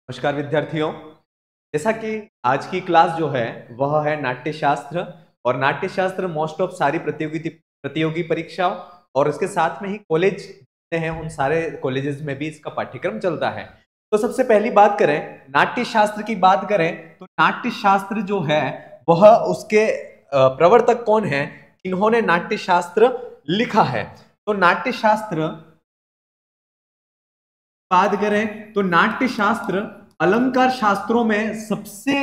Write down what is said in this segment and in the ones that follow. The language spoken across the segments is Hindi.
नमस्कार विद्यार्थियों। जैसा कि आज की क्लास जो है वह है नाट्य शास्त्र। और नाट्य शास्त्र मोस्ट ऑफ सारी प्रतियोगी परीक्षाओं और उसके साथ में ही कॉलेज हैं, उन सारे कॉलेजेस में भी इसका पाठ्यक्रम चलता है। तो सबसे पहली बात करें, नाट्य शास्त्र की बात करें तो नाट्य शास्त्र जो है वह उसके प्रवर्तक कौन है, इन्होंने नाट्य शास्त्र लिखा है। तो नाट्य शास्त्र बात करें तो नाट्य शास्त्र अलंकार शास्त्रों में सबसे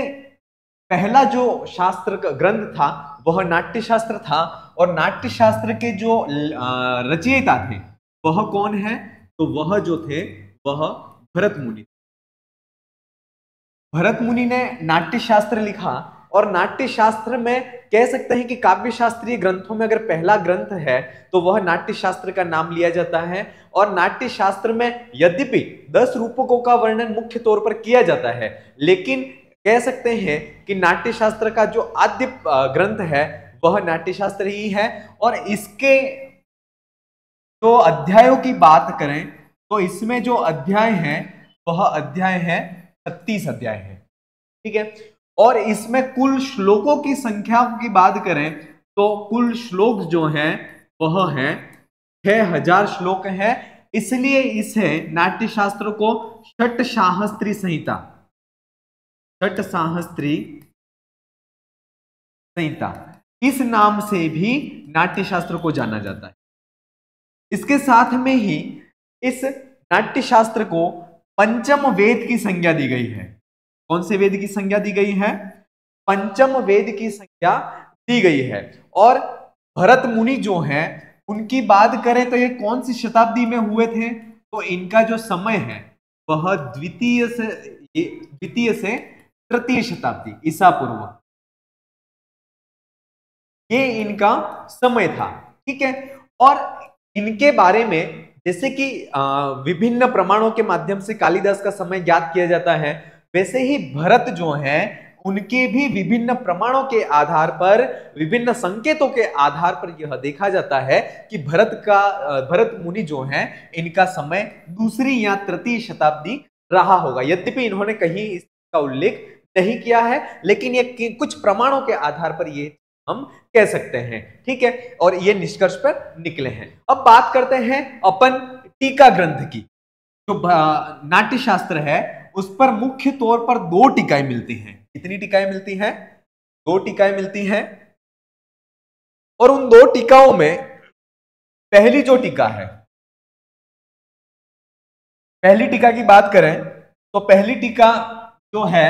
पहला जो शास्त्र का ग्रंथ था वह नाट्य शास्त्र था। और नाट्य शास्त्र के जो रचयिता थे वह कौन है, तो वह जो थे वह भरत मुनि। भरत मुनि ने नाट्य शास्त्र लिखा। और नाट्य शास्त्र में कह सकते हैं कि काव्य शास्त्रीय ग्रंथों में अगर पहला ग्रंथ है तो वह नाट्य शास्त्र का नाम लिया जाता है। और नाट्य शास्त्र में यद्यपि 10 रूपकों का वर्णन मुख्य तौर पर किया जाता है, लेकिन कह सकते हैं कि नाट्य शास्त्र का जो आद्य ग्रंथ है वह नाट्य शास्त्र ही है। और इसके जो अध्यायों की बात करें तो इसमें जो अध्याय है वह अध्याय है 36 अध्याय है। ठीक है। और इसमें कुल श्लोकों की संख्या की बात करें तो कुल श्लोक जो है वह है 6000 श्लोक है। इसलिए इसे नाट्य शास्त्र को षट साहस्त्री संहिता, षट साहस्त्री संहिता इस नाम से भी नाट्य शास्त्र को जाना जाता है। इसके साथ में ही इस नाट्य शास्त्र को पंचम वेद की संज्ञा दी गई है। कौन से वेद की संज्ञा दी गई है? पंचम वेद की संज्ञा दी गई है। और भरत मुनि जो हैं उनकी बात करें तो ये कौन सी शताब्दी में हुए थे, तो इनका जो समय है वह द्वितीय से तृतीय शताब्दी ईसा पूर्व, ये इनका समय था। ठीक है। और इनके बारे में जैसे कि विभिन्न प्रमाणों के माध्यम से कालिदास का समय ज्ञात किया जाता है, वैसे ही भरत जो है उनके भी विभिन्न प्रमाणों के आधार पर, विभिन्न संकेतों के आधार पर यह देखा जाता है कि भरत मुनि जो है इनका समय दूसरी या तृतीय शताब्दी रहा होगा। यद्यपि इन्होंने कहीं इसका उल्लेख नहीं किया है, लेकिन ये कुछ प्रमाणों के आधार पर ये हम कह सकते हैं। ठीक है। और ये निष्कर्ष पर निकले हैं। अब बात करते हैं अपन टीका ग्रंथ की। जो नाट्य शास्त्र है उस पर मुख्य तौर पर 2 टीकाएं मिलती हैं। कितनी टीकाएं मिलती हैं? 2 टीकाएं मिलती हैं। और उन 2 टीकाओं में पहली जो टीका है, पहली टीका की बात करें तो पहली टीका जो है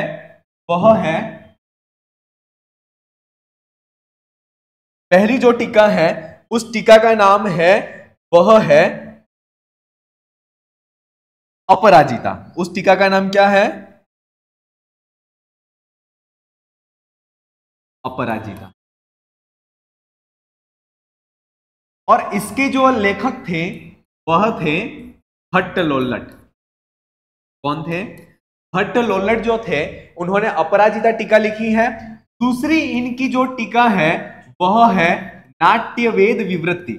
वह है, पहली जो टीका है उस टीका का नाम है वह है अपराजिता। उस टीका का नाम क्या है? अपराजिता। और इसके जो लेखक थे वह थे भट्ट लोल्लट। कौन थे? भट्ट लोल्लट जो थे उन्होंने अपराजिता टीका लिखी है। दूसरी इनकी जो टीका है वह है नाट्यवेद विवृत्ति।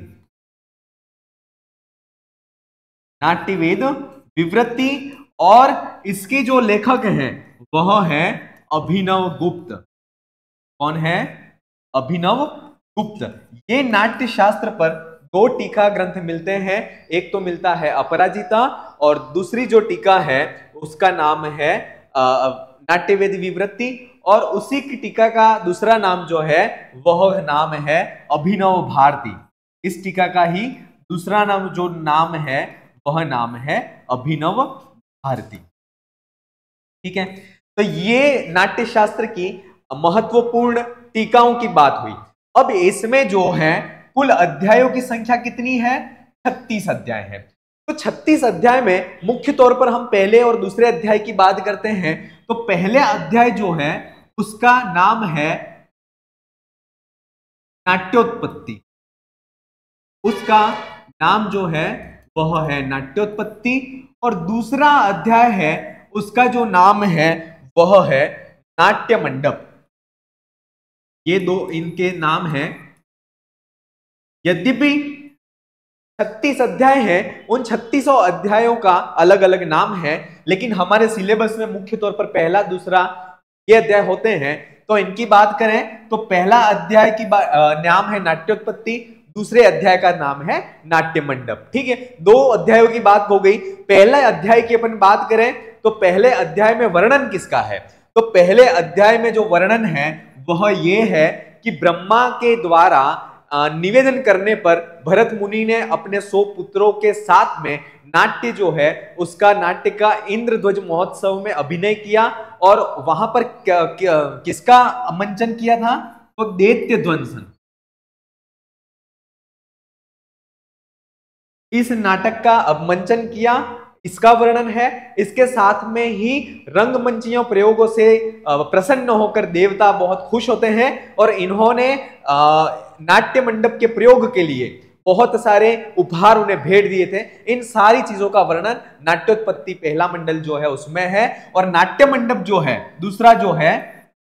नाट्यवेद विवृत्ति। और इसके जो लेखक हैं वह है अभिनव गुप्त। कौन है? अभिनव गुप्त। ये नाट्य शास्त्र पर 2 टीका ग्रंथ मिलते हैं। एक तो मिलता है अपराजिता और दूसरी जो टीका है उसका नाम है नाट्यवेद विवृत्ति। और उसी की टीका का दूसरा नाम जो है वह नाम है अभिनव भारती। इस टीका का ही दूसरा नाम जो नाम है वह नाम है अभिनव भारती। ठीक है। तो ये नाट्य शास्त्र की महत्वपूर्ण टीकाओं की बात हुई। अब इसमें जो है कुल अध्यायों की संख्या कितनी है? 36 अध्याय है। तो 36 अध्याय में मुख्य तौर पर हम पहले और दूसरे अध्याय की बात करते हैं। तो पहले अध्याय जो है उसका नाम है नाट्योत्पत्ति। उसका नाम जो है वह है नाट्योत्पत्ति। और दूसरा अध्याय है उसका जो नाम है वह है नाट्य मंडप। ये 2 इनके नाम हैं। यद्यपि 36 अध्याय हैं, उन 36 अध्यायों का अलग अलग नाम है, लेकिन हमारे सिलेबस में मुख्य तौर पर पहला दूसरा ये अध्याय होते हैं। तो इनकी बात करें तो पहला अध्याय की नाम है नाट्योत्पत्ति, दूसरे अध्याय का नाम है नाट्य मंडप। ठीक है, दो अध्यायों की बात हो गई। पहले अध्याय की अपन बात करें तो पहले अध्याय में वर्णन किसका है? तो पहले अध्याय में जो वर्णन है वह ये है कि ब्रह्मा के द्वारा निवेदन करने पर भरत मुनि ने अपने 100 पुत्रों के साथ में नाट्य जो है उसका नाट्य का इंद्रध्वज महोत्सव में अभिनय किया, और वहां पर किसका मंचन किया था? तो दैत्य ध्वंसन। इस नाटक का मंचन किया, इसका वर्णन है। इसके साथ में ही रंगमंचियों प्रयोगों से प्रसन्न होकर देवता बहुत खुश होते हैं, और इन्होंने नाट्य मंडप के प्रयोग के लिए बहुत सारे उपहार उन्हें भेंट दिए थे। इन सारी चीजों का वर्णन नाट्योत्पत्ति पहला मंडल जो है उसमें है। और नाट्य मंडप जो है दूसरा जो है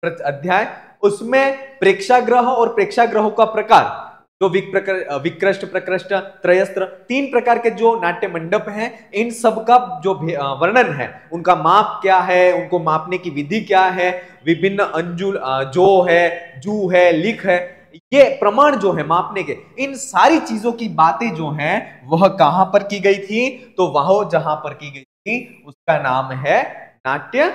अध्याय, उसमें प्रेक्षागृह और प्रेक्षागृहों का प्रकार, जो विकृष्ट, प्रकृष्ट, त्रयस्त्र, 3 प्रकार के जो नाट्य मंडप हैं, इन सब का जो वर्णन है, उनका माप क्या है, उनको मापने की विधि क्या है, विभिन्न अंजुल जो है, जू है, लिख है, ये प्रमाण जो है मापने के, इन सारी चीजों की बातें जो हैं वह कहां पर की गई थी? तो वह जहां पर की गई थी उसका नाम है नाट्य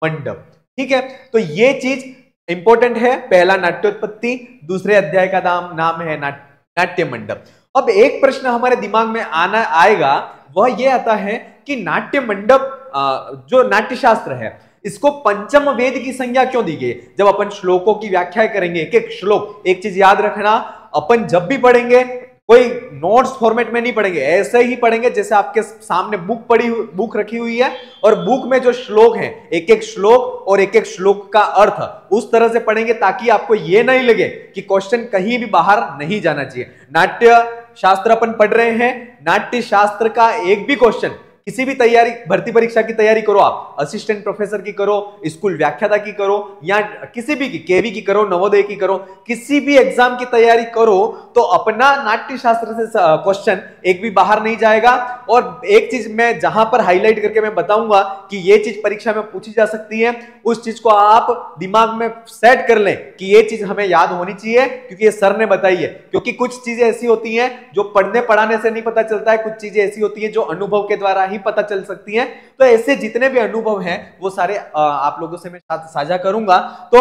मंडप। ठीक है, तो ये चीज इंपॉर्टेंट है। पहला नाट्योत्पत्ति, दूसरे अध्याय का नाम है नाट्य मंडप। अब एक प्रश्न हमारे दिमाग में आएगा, वह यह आता है कि नाट्य मंडप जो नाट्य शास्त्र है, इसको पंचम वेद की संज्ञा क्यों दी गई? जब अपन श्लोकों की व्याख्या करेंगे, एक एक श्लोक, एक चीज याद रखना, अपन जब भी पढ़ेंगे कोई नोट्स फॉर्मेट में नहीं पढ़ेंगे, ऐसे ही पढ़ेंगे जैसे आपके सामने बुक रखी हुई है, और बुक में जो श्लोक हैं, एक एक श्लोक और एक एक श्लोक का अर्थ उस तरह से पढ़ेंगे ताकि आपको यह नहीं लगे कि क्वेश्चन कहीं भी बाहर नहीं जाना चाहिए। नाट्य शास्त्र अपन पढ़ रहे हैं, नाट्य शास्त्र का एक भी क्वेश्चन, किसी भी तैयारी, भर्ती परीक्षा की तैयारी करो, आप असिस्टेंट प्रोफेसर की करो, स्कूल व्याख्याता की करो, या किसी भी की, केवी की करो, नवोदय की करो, किसी भी एग्जाम की तैयारी करो, तो अपना नाट्य शास्त्र से क्वेश्चन एक भी बाहर नहीं जाएगा। और एक चीज मैं जहां पर हाईलाइट करके मैं बताऊंगा कि ये चीज परीक्षा में पूछी जा सकती है, उस चीज को आप दिमाग में सेट कर लें कि ये चीज हमें याद होनी चाहिए, क्योंकि ये सर ने बताई है। क्योंकि कुछ चीजें ऐसी होती हैं जो पढ़ने पढ़ाने से नहीं पता चलता है, कुछ चीजें ऐसी होती है जो अनुभव के द्वारा ही पता चल सकती हैं। तो ऐसे जितने भी अनुभव हैं वो सारे आप लोगों से मैं साझा करूंगा। तो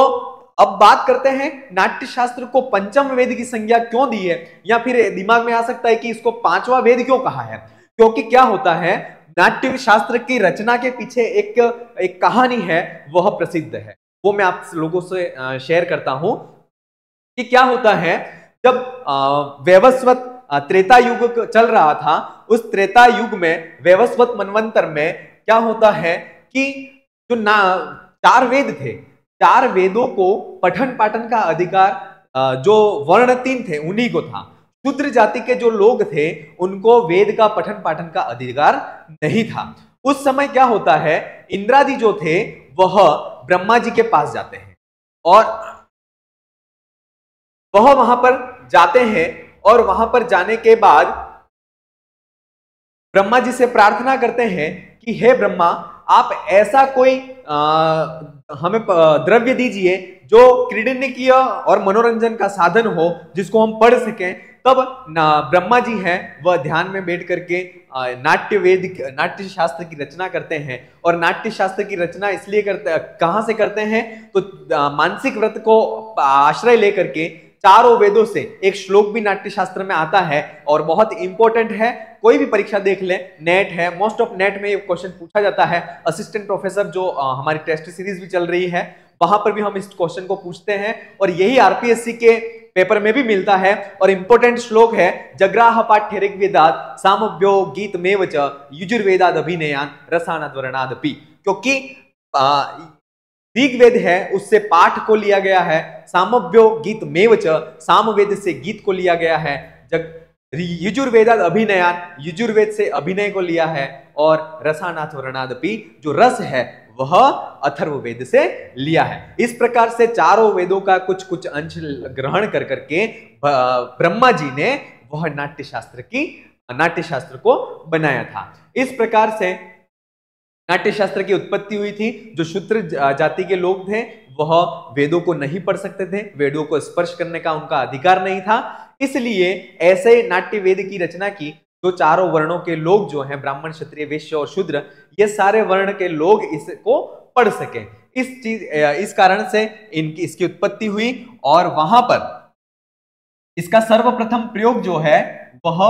अब बात करते हैं नाट्य शास्त्र को पंचम वेद की संज्ञा क्यों दी है, या फिर दिमाग में आ सकता है कि इसको 5वां वेद क्यों कहा है। क्योंकि क्या होता है, नाट्य शास्त्र की रचना के पीछे एक कहानी है, वह प्रसिद्ध है, वो मैं आप लोगों से शेयर करता हूं कि क्या होता है। जब वैवस्वत त्रेता युग चल रहा था, उस त्रेता युग में वैवस्वत मनवंतर में क्या होता है कि जो 4 वेद थे, 4 वेदों को पठन पाठन का अधिकार जो वर्ण 3 थे उन्हीं को था। शूद्र जाति के जो लोग थे उनको वेद का पठन पाठन का अधिकार नहीं था। उस समय क्या होता है, इंद्रादि जो थे वह ब्रह्मा जी के पास जाते हैं, और वह वहां पर जाते हैं, और वहां पर जाने के बाद ब्रह्मा जी से प्रार्थना करते हैं कि हे ब्रह्मा, आप ऐसा कोई हमें द्रव्य दीजिए जो क्रीडनकीय और मनोरंजन का साधन हो, जिसको हम पढ़ सकें। तब ब्रह्मा जी हैं वह ध्यान में बैठ करके नाट्य शास्त्र की रचना करते हैं। और नाट्य शास्त्र की रचना इसलिए कहां से करते हैं, तो मानसिक व्रत को आश्रय लेकर के 4 वेदों से एक श्लोक भी नाट्य शास्त्र में आता है, और बहुत इंपॉर्टेंट है। कोई भी परीक्षा देख ले, नेट है, मोस्ट ऑफ नेट में ये क्वेश्चन पूछा जाता है। असिस्टेंट प्रोफेसर जो हमारी टेस्ट सीरीज भी चल रही है, वहां पर भी हम इस क्वेश्चन को पूछते हैं, और यही आरपीएससी के पेपर में भी मिलता है। और इंपॉर्टेंट श्लोक है, जग्राह पाठ्य ऋग्वेदात् सामव्यो गीतमेव च यजुर्वेदाद् अभिनयान् रसानाद् वर्णादपि। क्योंकि ऋग्वेद है उससे पाठ को लिया गया है, सामव्यो गीत मेवच, सामवेद से गीत को लिया गया है, यजुर्वेदाद् अभिनयान्, यजुर्वेद से अभिनय को लिया है, और रसानाथ वर्णादपि, जो रस है वह अथर्ववेद से लिया है। इस प्रकार से 4 वेदों का कुछ कुछ अंश ग्रहण कर करके ब्रह्मा जी ने वह नाट्य शास्त्र की नाट्य शास्त्र को बनाया था। इस प्रकार से नाट्य शास्त्र की उत्पत्ति हुई थी। जो शूद्र जाति के लोग थे वह वेदों को नहीं पढ़ सकते थे, वेदों को स्पर्श करने का उनका अधिकार नहीं था, इसलिए ऐसे नाट्य वेद की रचना की जो चारों वर्णों के लोग जो हैं, ब्राह्मण, क्षत्रिय, वैश्य और शूद्र, ये सारे वर्ण के लोग इसको पढ़ सके। इस कारण से इसकी उत्पत्ति हुई और वहां पर इसका सर्वप्रथम प्रयोग जो है वह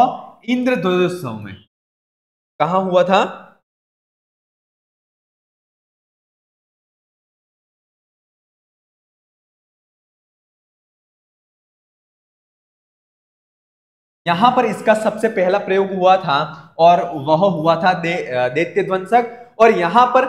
इंद्रध्वजोत्सव में कहां हुआ था? यहां पर इसका सबसे पहला प्रयोग हुआ था और वह हुआ था दैत्य ध्वंसक। और यहां पर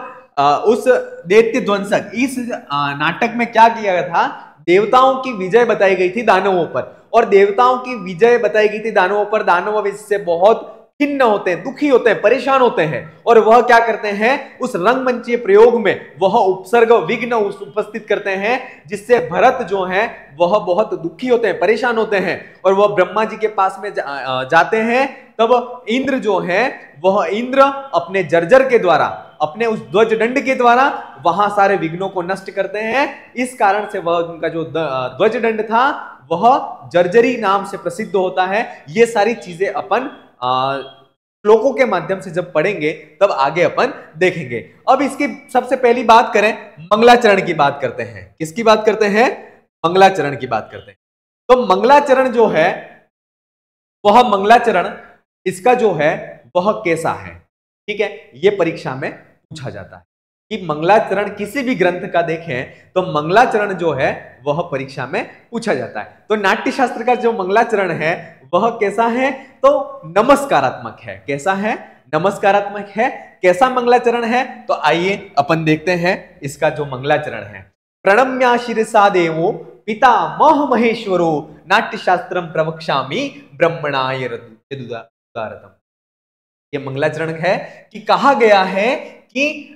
उस दैत्य ध्वंसक इस नाटक में क्या किया गया था? देवताओं की विजय बताई गई थी दानवों पर, और देवताओं की विजय बताई गई थी दानवों पर। दानव इससे बहुत खिन्न होते हैं, दुखी होते हैं, परेशान होते हैं, और वह क्या करते हैं? उस रंगमंचीय प्रयोग में वह उपसर्ग विघ्न उपस्थित करते हैं, जिससे भरत जो है वह बहुत दुखी होते हैं, परेशान होते हैं, और वह ब्रह्मा जी के पास में जाते हैं। तब इंद्र जो है वह इंद्र अपने जर्जर के द्वारा, अपने उस ध्वज दंड के द्वारा वहां सारे विघ्नों को नष्ट करते हैं। इस कारण से वह उनका जो ध्वज दंड था वह जर्जरी नाम से प्रसिद्ध होता है। ये सारी चीजें अपन श्लोकों के माध्यम से जब पढ़ेंगे तब आगे अपन देखेंगे। अब इसकी सबसे पहली बात करें, मंगलाचरण की बात करते हैं। किसकी बात करते हैं? मंगलाचरण की बात करते हैं। तो मंगलाचरण जो है वह मंगलाचरण इसका जो है वह कैसा है? ठीक है, यह परीक्षा में पूछा जाता है कि मंगलाचरण किसी भी ग्रंथ का देखें तो मंगलाचरण जो है वह परीक्षा में पूछा जाता है। तो नाट्य शास्त्र का जो मंगलाचरण है वह कैसा है? तो नमस्कारात्मक है। कैसा है? नमस्कारात्मक है। कैसा मंगलाचरण है? तो आइए अपन देखते हैं इसका जो मंगलाचरण है। प्रणम्या शिरसा देवो पितामह महेश्वरो नाट्य शास्त्रम प्रवक्ष्यामि ब्रह्मणाय यदुदारतम। ये मंगलाचरण है कि कहा गया है कि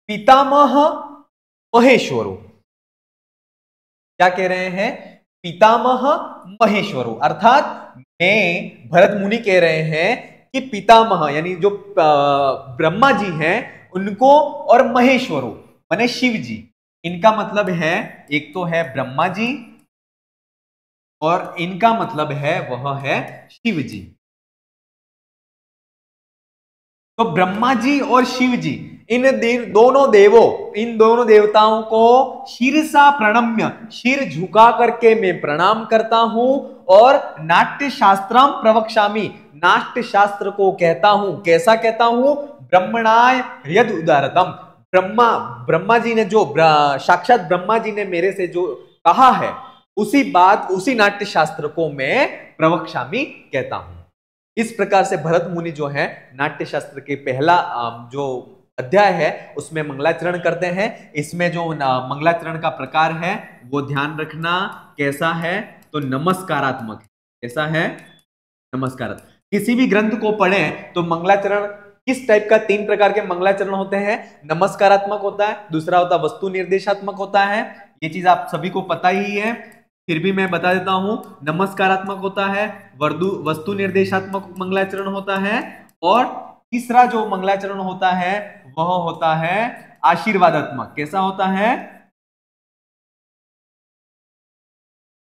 पितामह महेश्वरो, क्या कह रहे हैं? पितामह महेश्वरो, अर्थात मैं भरत मुनि कह रहे हैं कि पितामह यानी जो ब्रह्मा जी हैं उनको, और महेश्वरो माने शिव जी, इनका मतलब है एक तो है ब्रह्मा जी और इनका मतलब है वह है शिव जी। तो ब्रह्मा जी और शिव जी इन दोनों देवताओं को शीर्षा प्रणम्य, सिर झुका करके मैं प्रणाम करता हूं, और नाट्य शास्त्रम प्रवक्ष्यामि, नाट्य शास्त्र को कहता हूं। कैसा कहता हूं? ब्रह्मणाय यद उदारतम, ब्रह्मा जी ने जो साक्षात ब्रह्मा जी ने मेरे से जो कहा है उसी नाट्य शास्त्र को मैं प्रवक्ष्यामि कहता हूं। इस प्रकार से भरत मुनि जो है नाट्य शास्त्र के पहला जो अध्याय है उसमें मंगलाचरण करते हैं। इसमें जो मंगलाचरण का प्रकार है वो ध्यान रखना कैसा है? तो नमस्कारात्मक। कैसा है? नमस्कारात्मक। किसी भी ग्रंथ को पढ़ें तो मंगलाचरण किस टाइप का? 3 प्रकार के मंगलाचरण होते हैं। नमस्कारात्मक होता है, दूसरा होता है वस्तु निर्देशात्मक होता है। ये चीज आप सभी को पता ही है, फिर भी मैं बता देता हूं। नमस्कारात्मक होता है, वस्तु निर्देशात्मक मंगलाचरण होता है, और तीसरा जो मंगलाचरण होता है वह होता है आशीर्वादात्मक। कैसा होता है?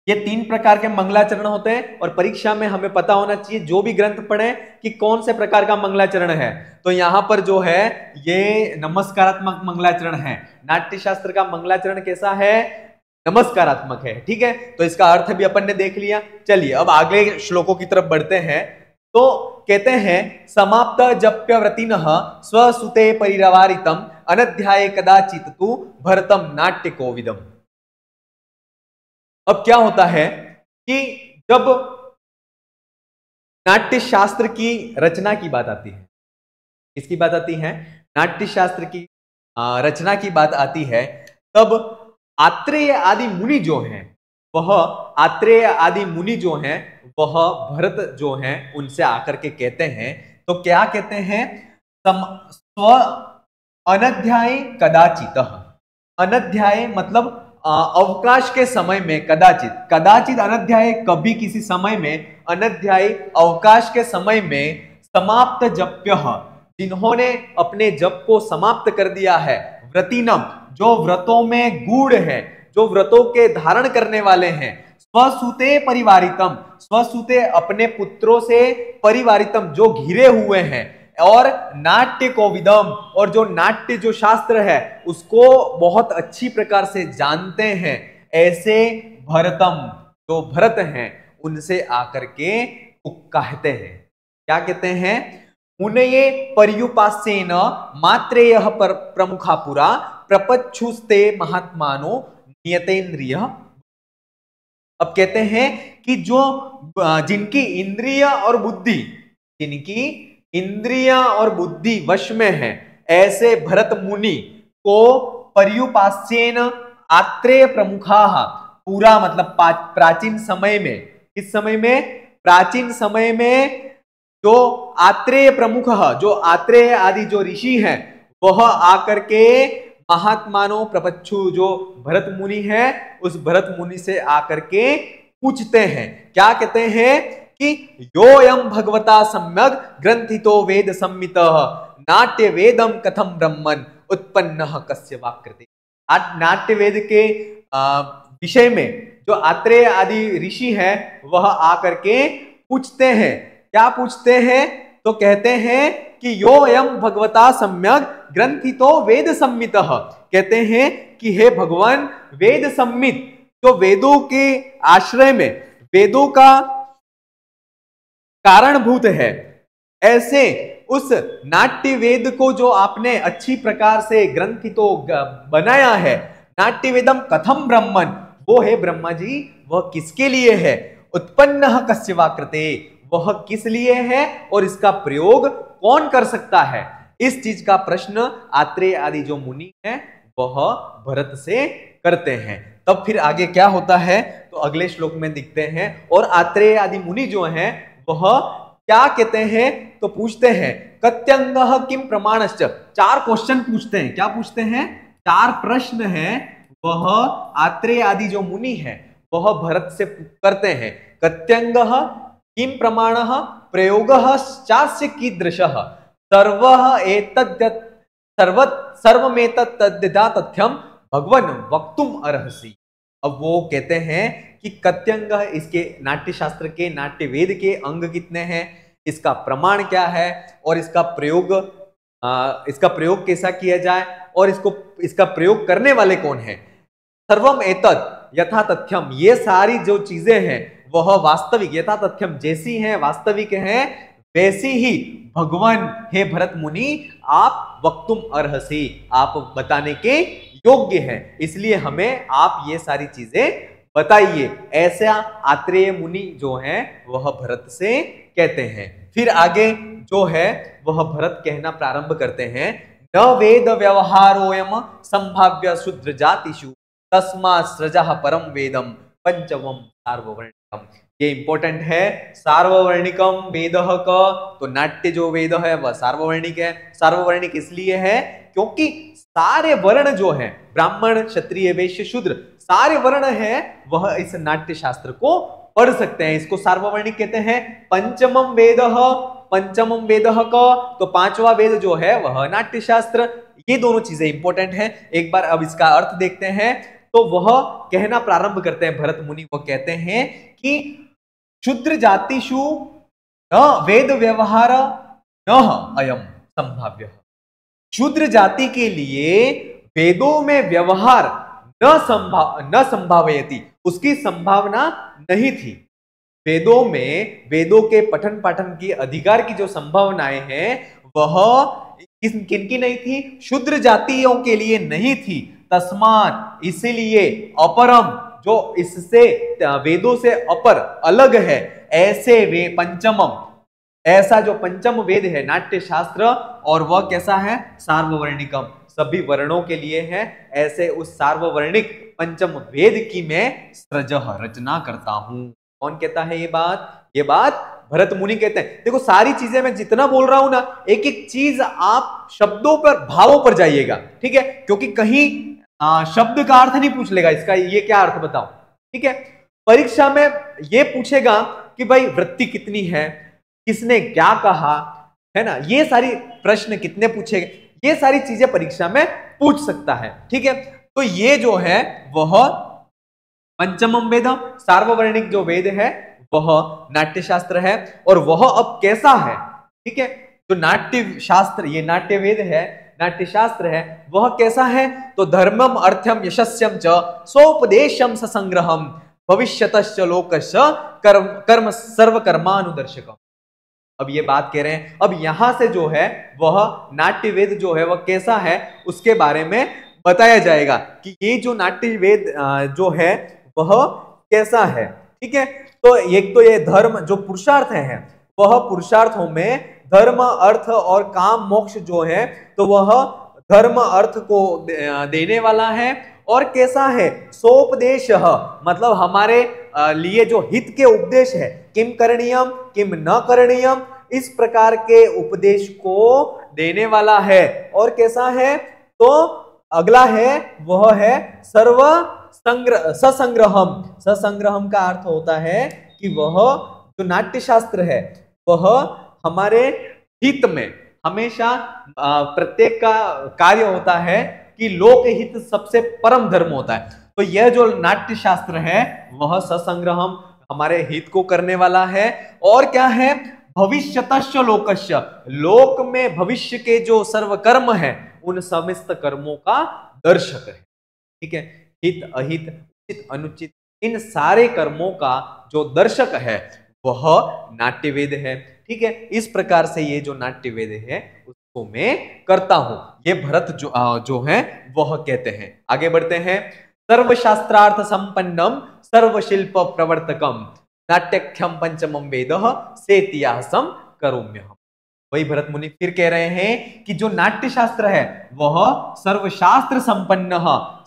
ये 3 प्रकार के मंगलाचरण होते हैं, और परीक्षा में हमें पता होना चाहिए जो भी ग्रंथ पढ़े कि कौन से प्रकार का मंगलाचरण है। तो यहां पर जो है ये नमस्कारात्मक मंगलाचरण है। नाट्य शास्त्र का मंगलाचरण कैसा है? नमस्कारात्मक है। ठीक है, तो इसका अर्थ भी अपन ने देख लिया। चलिए अब अगले श्लोकों की तरफ बढ़ते हैं। तो कहते हैं समाप्त जप्य व्रतिनः स्वसुते परिवारितम अनध्याये कदाचित तु भरतम नाट्य कोविदम। अब क्या होता है कि जब नाट्य शास्त्र की रचना की बात आती है, किसकी बात आती है? नाट्य शास्त्र की रचना की बात आती है, तब आत्रेय आदि मुनि जो हैं वह भरत जो हैं उनसे आकर के कहते हैं। तो क्या कहते हैं? स्व अनध्याय कदाचित। अनध्याय मतलब अवकाश के समय में कदाचित, कदाचित अनध्याय कभी किसी समय में, अनध्याय अवकाश के समय में समाप्त जप्य, जिन्होंने अपने जप को समाप्त कर दिया है, व्रतिनम जो व्रतों में गूढ़ है, जो व्रतों के धारण करने वाले हैं, स्वसुते परिवारितम स्वसुते अपने पुत्रों से परिवारितम जो घिरे हुए हैं, और नाट्य कोविदम और जो नाट्य जो शास्त्र है उसको बहुत अच्छी प्रकार से जानते हैं, ऐसे भरतम जो भरत हैं उनसे आकर के कहते हैं, क्या कहते हैं, मुनये पर्युपास्येन मात्रेय प्रमुखा पुरा प्रपच्छुस्ते महात्मानो नियतेन्द्रिय। अब कहते हैं कि जो जिनकी इंद्रिय और बुद्धि, जिनकी इंद्रिय और बुद्धि वश में है, ऐसे भरत मुनि को पर्युपास्येन आत्रेय प्रमुखा, पूरा मतलब प्राचीन समय में, किस समय में, प्राचीन समय में जो आत्रेय प्रमुख, जो आत्रेय आदि जो ऋषि हैं वह आकर के महात्मानो प्रपच्छु जो भरत मुनि है उस भरत मुनि से आकर के पूछते हैं, क्या कहते हैं कि योयम भगवता सम्यक ग्रंथितो वेद संमितः नाट्य वेदम कथम ब्रह्मन उत्पन्नः कस्य वाकृति। नाट्य वेद के विषय में जो आत्रेय आदि ऋषि हैं वह आकर के पूछते हैं, क्या पूछते हैं, तो कहते हैं कि यो अयम भगवता सम्यक ग्रंथितो वेद सम्मितः, कहते हैं कि हे भगवान वेद सम्मित, जो वेदों के आश्रय में वेदों का कारणभूत है, ऐसे उस नाट्य वेद को जो आपने अच्छी प्रकार से ग्रंथितो बनाया है, नाट्य वेदम कथम ब्रह्मन, वो है ब्रह्मा जी, वह किसके लिए है, उत्पन्न कस्य वा कृते, वह किस लिए है और इसका प्रयोग कौन कर सकता है, इस चीज का प्रश्न आत्रेय आदि जो मुनि है वह भरत से करते हैं। तब फिर आगे क्या होता है तो अगले श्लोक में दिखते हैं, और आत्रेय आदि मुनि जो हैं वह क्या कहते हैं तो पूछते हैं कत्यंगः किम प्रमाणश्च, 4 क्वेश्चन पूछते हैं, क्या पूछते हैं, 4 प्रश्न हैं, वह आत्रेय आदि जो मुनि है वह भरत से करते हैं, कत्यंगः किम प्रमाणः प्रयोगः चास्य कीदृशः सर्वः एतद्यत् सर्वमेतत् तद्यथा तथ्यम भगवन वक्तुम अर्हसि। अब वो कहते हैं कि कत्यंग, इसके नाट्य शास्त्र के, नाट्य वेद के अंग कितने हैं, इसका प्रमाण क्या है, और इसका प्रयोग कैसा किया जाए, और इसका प्रयोग करने वाले कौन है, सर्वम एतत् यथा तथ्यम, ये सारी जो चीजें हैं वह वास्तविक, यथा तथ्यम जैसी हैं, वास्तविक हैं, वैसी ही भगवान हे भरत मुनि आप वक्तुम अर्हसि, आप बताने के योग्य हैं, इसलिए हमें आप ये सारी चीजें बताइए, ऐसा आत्रेय मुनि जो हैं वह भरत से कहते हैं। फिर आगे जो है वह भरत कहना प्रारंभ करते हैं, न वेद व्यवहारोयम संभाव्य शूद्र जातिषु तस्मात् सृजः परम वेदम पंचमम सार्ववर्णिकम। ये इंपॉर्टेंट है, सार्ववर्णिकम वेदः का, तो नाट्य जो वेद है वह सार्ववर्णिक है। सार्ववर्णिक इसलिए है क्योंकि सारे वर्ण जो हैं, ब्राह्मण क्षत्रिय वैश्य शूद्र, सारे वर्ण हैं वह इस नाट्य शास्त्र को पढ़ सकते हैं, इसको सार्ववर्णिक कहते हैं। पंचमम वेदः, पंचमम वेदः का, तो 5वां वेद जो है वह नाट्य शास्त्र। ये दोनों चीजें इंपॉर्टेंट हैं। एक बार अब इसका अर्थ देखते हैं, तो वह कहना प्रारंभ करते हैं भरत मुनि, वो कहते हैं कि शूद्र जातिषु न वेद व्यवहार न अयम संभाव्य, शूद्र जाति के लिए वेदों में व्यवहार न संभावयति, उसकी संभावना नहीं थी। वेदों में, वेदों के पठन पाठन की अधिकार की जो संभावनाएं हैं वह किनकी नहीं थी, शूद्र जातियों के लिए नहीं थी। तस्मात्, इसीलिए, अपरम, जो इससे वेदों से अपर अलग है, ऐसे वे पंचमम, ऐसा जो पंचम वेद है नाट्य शास्त्र, और वह कैसा है, सार्ववर्णिकम, सभी वर्णों के लिए है, ऐसे उस सार्ववर्णिक पंचम वेद की मैं सृजः, रचना करता हूं। कौन कहता है ये बात? ये बात भरत मुनि कहते हैं। देखो सारी चीजें मैं जितना बोल रहा हूं ना, एक एक चीज आप शब्दों पर, भावों पर जाइएगा, ठीक है, क्योंकि कहीं शब्द का अर्थ नहीं पूछ लेगा, इसका ये क्या अर्थ बताओ, ठीक है। परीक्षा में ये पूछेगा कि भाई वृत्ति कितनी है, किसने क्या कहा, है ना, ये सारी प्रश्न कितने पूछेगा, ये सारी चीजें परीक्षा में पूछ सकता है, ठीक है। तो ये जो है वह पंचमम वेद, सार्ववर्णिक जो वेद है वह नाट्यशास्त्र है। और वह अब कैसा है, ठीक है, तो नाट्य शास्त्र, ये नाट्य वेद है, नाट्यशास्त्र है, वह कैसा है, तो धर्मम अर्थम यशस्यम च सोपदेशम ससंग्रहम भविष्यतश्च लोकस्य कर्म सर्वकर्मानुदर्शकम। अब ये बात कह रहे हैं, अब यहां से जो है वह नाट्य वेद जो है वह कैसा है उसके बारे में बताया जाएगा कि ये जो नाट्य वेद जो है वह कैसा है, ठीक है। तो एक तो ये धर्म जो पुरुषार्थ है वह पुरुषार्थों में धर्म अर्थ और काम मोक्ष जो है तो वह धर्म अर्थ को देने वाला है। और कैसा है, सोपदेश, मतलब हमारे लिए जो हित के उपदेश है, किम करणीयम किम न करणीयम, इस प्रकार के उपदेश को देने वाला है। और कैसा है, तो अगला है वह है सर्व ससंग्रहम। ससंग्रहम का अर्थ होता है कि वह जो नाट्यशास्त्र है वह हमारे हित में, हमेशा प्रत्येक का कार्य होता है कि लोक हित सबसे परम धर्म होता है। तो यह जो नाट्यशास्त्र है वह ससंग्रहम, हमारे हित को करने वाला है। और क्या है, भविष्यतश्च लोकस्य, लोक में भविष्य के जो सर्वकर्म है उन समस्त कर्मों का दर्शक है, ठीक है। हित अहित उचित अनुचित इन सारे कर्मों का जो दर्शक है वह नाट्यवेद है, ठीक है। इस प्रकार से ये जो नाट्यवेद है उसको मैं करता हूं, ये भरत जो है वह कहते हैं। आगे बढ़ते हैं, सर्वशास्त्रार्थ संपन्नम सर्वशिल्प प्रवर्तकम नाट्यख्यम पंचमम वेदः सेतिहासम करोम्यहम्। वही भरत मुनि फिर कह रहे हैं कि जो नाट्य शास्त्र है वह सर्वशास्त्र संपन्न,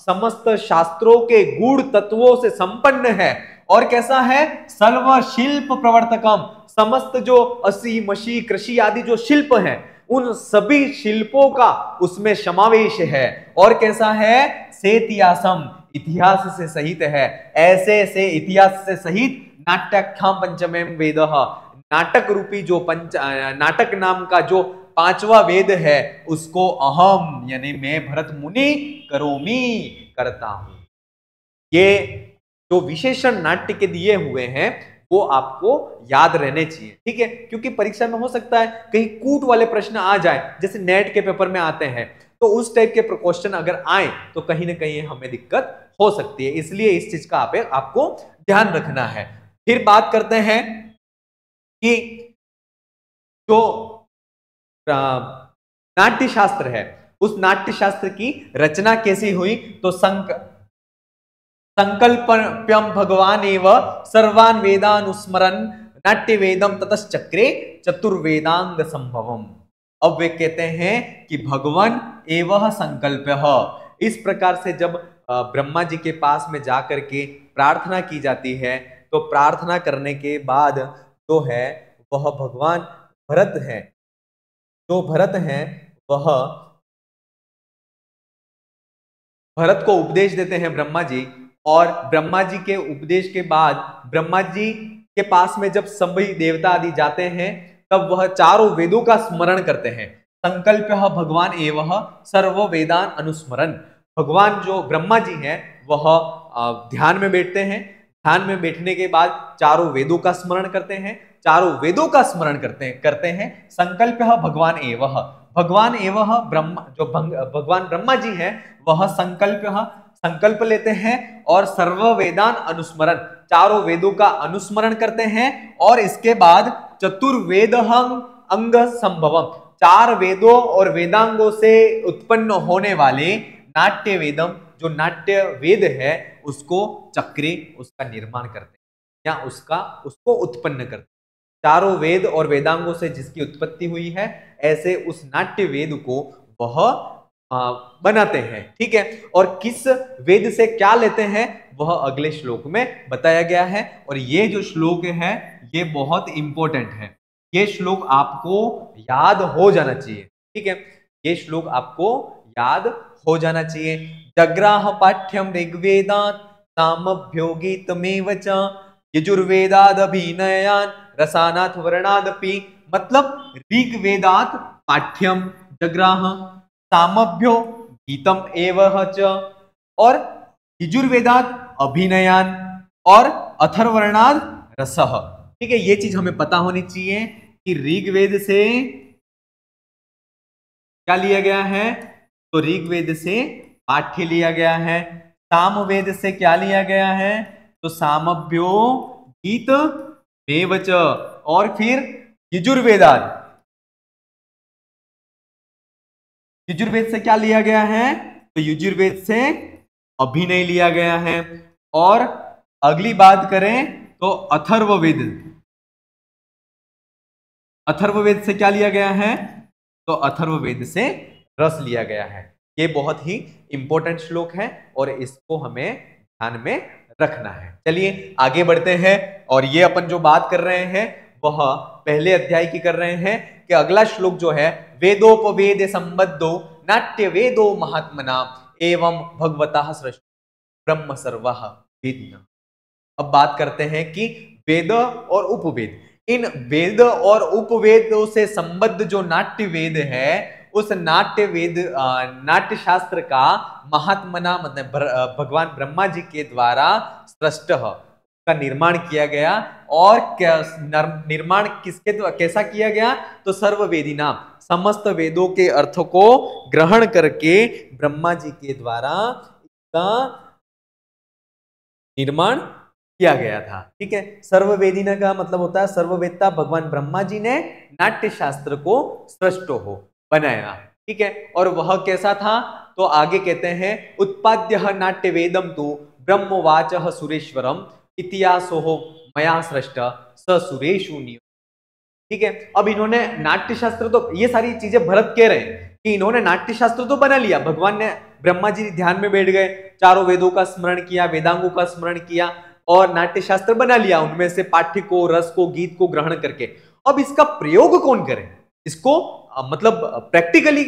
समस्त शास्त्रों के गूढ़ तत्वों से संपन्न है। और कैसा है, सर्व शिल्प प्रवर्तकम, समस्त जो असी मशी कृषि आदि जो शिल्प हैं उन सभी शिल्पों का उसमें समावेश है। और कैसा है, सेतिहासम, इतिहास से सहित है, ऐसे से इतिहास से सहित नाट्याख्याम पंचमें वेदः, नाटक रूपी जो नाटक नाम का जो पांचवा वेद है उसको अहम यानी मैं भरत मुनि करोमि, करता हूं। ये जो विशेषण नाट्य के दिए हुए हैं वो आपको याद रहने चाहिए, ठीक है, क्योंकि परीक्षा में हो सकता है कहीं कूट वाले प्रश्न आ जाए, जैसे नेट के पेपर में आते हैं, तो उस टाइप के क्वेश्चन अगर आए तो कहीं ना कहीं हमें दिक्कत हो सकती है, इसलिए इस चीज का आपको ध्यान रखना है। फिर बात करते हैं कि जो नाट्य शास्त्र है उस नाट्य शास्त्र की रचना कैसी हुई, तो संकल्प्यम भगवान एव सर्वान वेदानुस्मरन् नाट्य वेदम ततश्चक्रे चतुर्वेदांग संभवम। अब वे कहते हैं कि भगवान एवं संकल्प्य, इस प्रकार से जब ब्रह्मा जी के पास में जाकर के प्रार्थना की जाती है तो प्रार्थना करने के बाद जो है वह भगवान भरत है, जो भरत है वह भरत को उपदेश देते हैं ब्रह्मा जी। और ब्रह्मा जी के उपदेश के बाद ब्रह्मा जी के पास में जब सभी देवता आदि जाते हैं तब वह चारों वेदों का स्मरण करते हैं। संकल्प्य भगवान एवं सर्व वेदान अनुस्मरण, भगवान जो ब्रह्मा जी हैं वह ध्यान में बैठते हैं, ध्यान में बैठने के बाद चारों वेदों का स्मरण करते हैं, चारों वेदों का स्मरण करते हैं। संकल्प्य भगवान एवं ब्रह्मा, जो भगवान ब्रह्मा जी हैं वह संकल्प लेते हैं और सर्व वेदान अनुस्मरण, चारों वेदों का अनुस्मरण करते हैं। और इसके बाद चतुर्वेद अंग संभवम, चार वेदों और वेदांगों से उत्पन्न होने वाले नाट्य वेदम, जो नाट्य वेद है उसको चक्रे, उसका निर्माण करते हैं या उसको उत्पन्न करते हैं। चारों वेद और वेदांगों से जिसकी उत्पत्ति हुई है ऐसे उस नाट्य वेद को वह बनाते हैं, ठीक है। और किस वेद से क्या लेते हैं वह अगले श्लोक में बताया गया है। और ये जो श्लोक है ये बहुत इंपॉर्टेंट है, ये श्लोक आपको याद हो जाना चाहिए, ठीक है, ये श्लोक आपको याद हो जाना चाहिए। जग्राह पाठ्यम ऋग्वेदात् सामभ्यो गीतमेव च यजुर्वेदादभिनयान् रसानाथ वर्णादपि। मतलब ऋग्वेदात् पाठ्यम जग्राह सामभ्यो गीतम एव च और यजुर्वेदात् अभिनयान और अथर्ववर्णाद रसः। ठीक है, ये चीज हमें पता होनी चाहिए कि ऋग्वेद से क्या लिया गया है, तो ऋग्वेद से पाठ्य लिया गया है। सामवेद से क्या लिया गया है, तो सामभ्यो गीत एवच। और फिर यजुर्वेदाद, यजुर्वेद से क्या लिया गया है, तो यजुर्वेद से अभिनय लिया गया है। और अगली बात करें तो अथर्ववेद, अथर्ववेद से क्या लिया गया है, तो अथर्ववेद से रस लिया गया है। ये बहुत ही इंपॉर्टेंट श्लोक है और इसको हमें ध्यान में रखना है। चलिए आगे बढ़ते हैं और ये अपन जो बात कर रहे हैं वह पहले अध्याय की कर रहे हैं कि अगला श्लोक जो है वेदोपवेद संबद्धो नाट्य वेदो महात्मना एवं भगवतः सृष्टि ब्रह्म सर्वः वेदिना। अब बात करते हैं कि वेद और उपवेद, इन वेद और उपवेदों से संबद्ध जो नाट्य वेद है उस नाट्य वेद नाट्य शास्त्र का महात्मना मतलब भगवान ब्रह्मा जी के द्वारा सृष्ट का निर्माण किया गया। और निर्माण किसके कैसा किया गया, तो सर्ववेदी नाम समस्त वेदों के अर्थ को ग्रहण करके ब्रह्मा जी के द्वारा इसका निर्माण किया गया था। ठीक है, सर्ववेदिना का मतलब होता है सर्ववेदता भगवान ब्रह्मा जी ने नाट्य शास्त्र को सृष्ट हो बनाया। ठीक है, और वह कैसा था, तो आगे कहते हैं उत्पाद्य नाट्य वेदम तो ब्रह्मवाच सुरेश्वरम इतिहासो मया सृष्ट स सुरेशु नियो। ठीक है, अब इन्होंने नाट्य शास्त्र, तो ये सारी चीजें भरत कह रहे हैं कि इन्होंने नाट्य शास्त्र तो बना लिया, भगवान ने ब्रह्मा जी ध्यान में बैठ गए, चारों वेदों का स्मरण किया, वेदांगों का स्मरण किया और नाट्य शास्त्र बना लिया, उनमें से पाठ्य को, रस को, गीत को ग्रहण करके। अब इसका प्रयोग कौन करे, इसको मतलब प्रैक्टिकली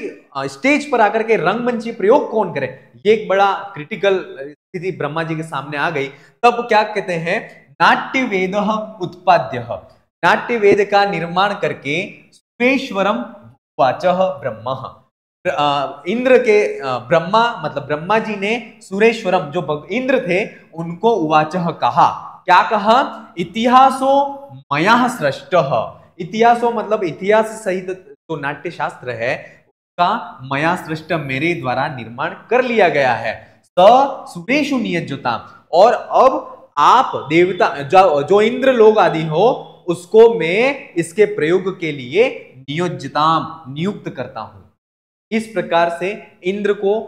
स्टेज पर आकर के रंगमंची प्रयोग कौन करे, ये एक बड़ा क्रिटिकल स्थिति ब्रह्मा जी के सामने आ गई। तब क्या कहते हैं, नाट्य वेद उत्पाद्य, नाट्य वेद का निर्माण करके सुरेश्वरम वाचः ब्रह्म, इंद्र के ब्रह्मा मतलब ब्रह्मा जी ने सुरेश्वरम जो इंद्र थे उनको उवाचः कहा, क्या कहा, इतिहासो मया सृष्टः, इतिहासो मतलब इतिहास सहित जो नाट्य शास्त्र है उसका मया सृष्ट मेरे द्वारा निर्माण कर लिया गया है। स सुरेशु नियज्यता, और अब आप देवता जो इंद्र लोग आदि हो उसको मैं इसके प्रयोग के लिए नियोज्यताम नियुक्त करता हूं। इस प्रकार से इंद्र को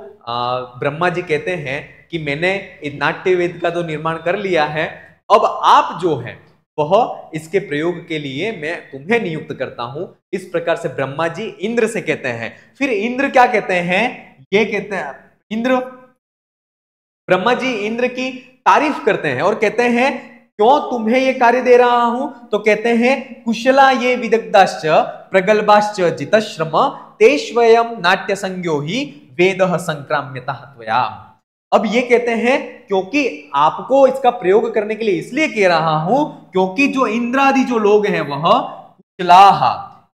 ब्रह्मा जी कहते हैं कि मैंने नाट्य वेद का तो निर्माण कर लिया है, अब आप जो है वह इसके प्रयोग के लिए मैं तुम्हें नियुक्त करता हूं। इस प्रकार से ब्रह्मा जी इंद्र से कहते हैं। फिर इंद्र क्या कहते हैं, ये कहते हैं इंद्र, ब्रह्मा जी इंद्र की तारीफ करते हैं और कहते हैं क्यों तुम्हें ये कार्य दे रहा हूं, तो कहते हैं कुशला ये विदग्धाश्च प्रगल्भाश्च जितश्रम तेष्वयं नाट्य संज्ञो ही वेदः संक्राम्यतः त्वया। अब ये कहते हैं क्योंकि आपको इसका प्रयोग करने के लिए इसलिए कह रहा हूं क्योंकि जो इंद्रादि जो लोग हैं वह कुशलाः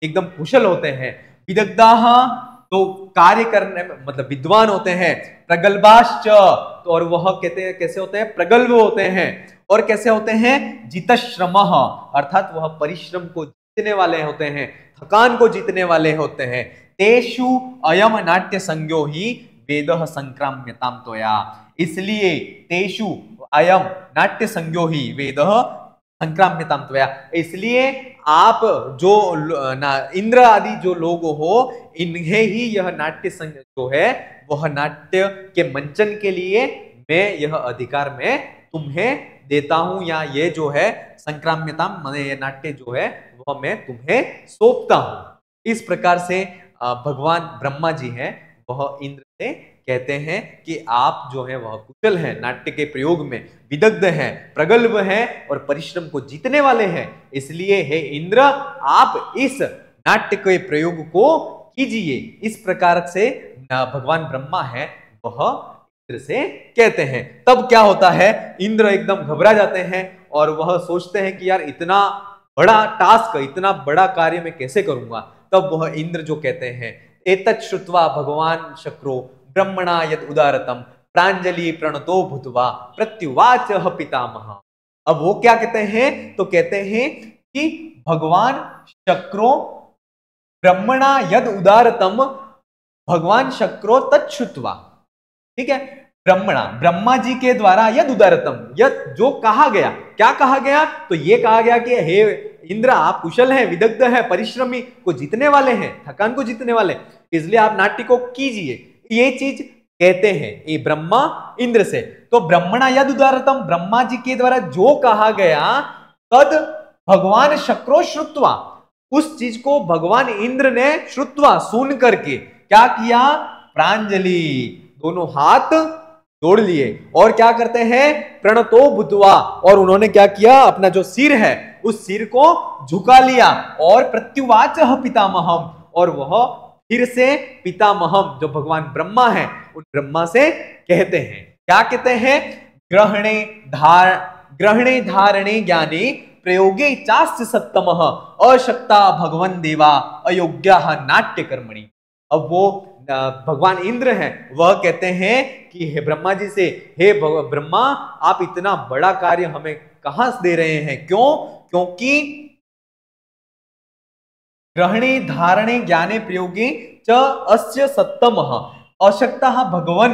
एकदम कुशल होते हैं, विदग्धाः तो कार्य करने में मतलब विद्वान होते हैं, प्रगल्भाश्च तो और वह कहते हैं कैसे होते हैं, प्रगल्भ होते हैं, और कैसे होते हैं, जितश्रमः अर्थात वह परिश्रम को जीतने वाले होते हैं, थकान को जीतने वाले होते हैं। तेषु अयम नाट्य संज्ञो ही वेदः संक्राम्यताम त्वया, इसलिए तेषु अयम नाट्य संज्ञो ही वेदः संक्राम्यताम त्वया, इसलिए आप जो इंद्र आदि जो लोग हो इन्हें ही यह नाट्य संज्ञ जो है वह नाट्य के मंचन के लिए मैं यह अधिकार में तुम्हें देता हूं, या ये जो है संक्राम्यता माने ये नाट्य जो है वह मैं तुम्हें सौंपता हूं। इस प्रकार से भगवान ब्रह्मा जी हैं वह इंद्र से कहते हैं कि आप जो है वह कुशल हैं, नाट्य के प्रयोग में विदग्ध हैं, प्रगल्भ हैं और परिश्रम को जीतने वाले हैं, इसलिए हे इंद्र आप इस नाट्य के प्रयोग को कीजिए। इस प्रकार से भगवान ब्रह्मा है वह इंद्र से कहते हैं। तब क्या होता है, इंद्र एकदम घबरा जाते हैं और वह सोचते हैं कि यार इतना बड़ा टास्क, इतना बड़ा कार्य मैं कैसे करूंगा। तब वह इंद्र जो कहते हैं, एतत् श्रुत्वा भगवान शक्रो ब्रह्मणा यद उदारतम प्रांजलि प्रणतो भूत्वा प्रत्युवाच पितामह। अब वो क्या कहते हैं, तो कहते हैं कि भगवान शक्रो ब्रह्मणा यद उदारतम, भगवान शक्रो तच्छ्रुत्वा, ठीक है, ब्रह्मा जी के द्वारा यद उदारतम, यद जो कहा गया, क्या कहा गया, तो ये कहा गया कि हे इंद्र आप कुशल हैं, विदग्ध हैं, परिश्रमी को जीतने वाले हैं, थकान को जीतने वाले, इसलिए आप नाट्य को कीजिए, ये चीज कहते हैं ये ब्रह्मा इंद्र से। तो ब्रह्मणा यद उदारतम, ब्रह्मा जी के द्वारा जो कहा गया, तद भगवान शक्रो श्रुत्वा, उस चीज को भगवान इंद्र ने श्रुत्वा सुन करके क्या किया, प्रांजलि, दोनों हाथ जोड़ लिए और क्या करते हैं, प्रणतो भूत्वा, और उन्होंने क्या किया, अपना जो सिर है उस सिर को झुका लिया और प्रत्युवाच पितामहम, और वह फिर से पितामहम जो भगवान ब्रह्मा है उन ब्रह्मा से कहते हैं, क्या कहते हैं, ग्रहणे धारणे ज्ञाने प्रयोगे चास्य सत्तमः अशक्ता भगवन देवा अयोग्या नाट्य कर्मणि। अब वो भगवान इंद्र हैं, वह कहते हैं कि हे ब्रह्मा जी से, हे ब्रह्मा आप इतना बड़ा कार्य हमें कहां से दे रहे हैं, क्यों, क्योंकि ग्रहणे धारणे ज्ञाने प्रयोगे च अस्य सत्तमः अशक्ता भगवन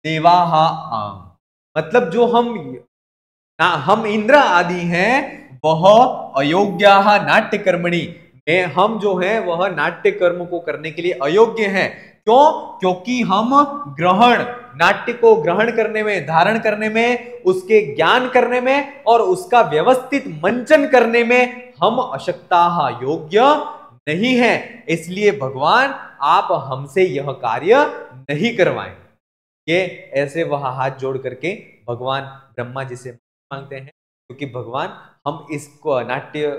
देवा, मतलब जो हम इंद्र आदि हैं वह अयोग्या नाट्य कर्मणि, हम जो है वह नाट्य कर्म को करने के लिए अयोग्य हैं। क्यों, क्योंकि हम नाट्य को ग्रहण करने में, धारण करने में, उसके ज्ञान करने में और उसका व्यवस्थित मंचन करने में हम अशक्ता योग्य नहीं है, इसलिए भगवान आप हमसे यह कार्य नहीं करवाएं। ये ऐसे वह हाथ जोड़ करके भगवान ब्रह्मा जी से मांगते हैं, क्योंकि भगवान हम इसको नाट्य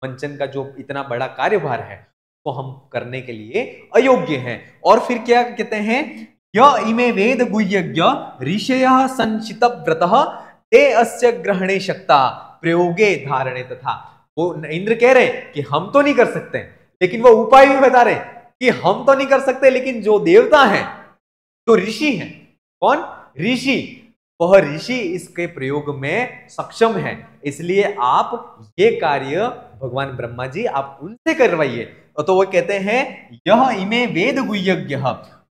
मंचन का जो इतना बड़ा कार्यभार है तो हम करने के लिए अयोग्य हैं। और फिर क्या कहते हैं, य इमे वेद गुह्यज्ञ ऋषयः संचित व्रतः ते अस्य ग्रहणे शक्ता प्रयोगे धारणे तथा। वो इंद्र कह रहे कि हम तो नहीं कर सकते, लेकिन वो उपाय भी बता रहे कि हम तो नहीं कर सकते, लेकिन जो देवता है, जो ऋषि है, कौन, ऋषि, वह ऋषि इसके प्रयोग में सक्षम है, इसलिए आप ये कार्य भगवान ब्रह्मा जी आप उनसे करवाइए। तो वो कहते हैं यह इमे वेद गुह्यज्ञ,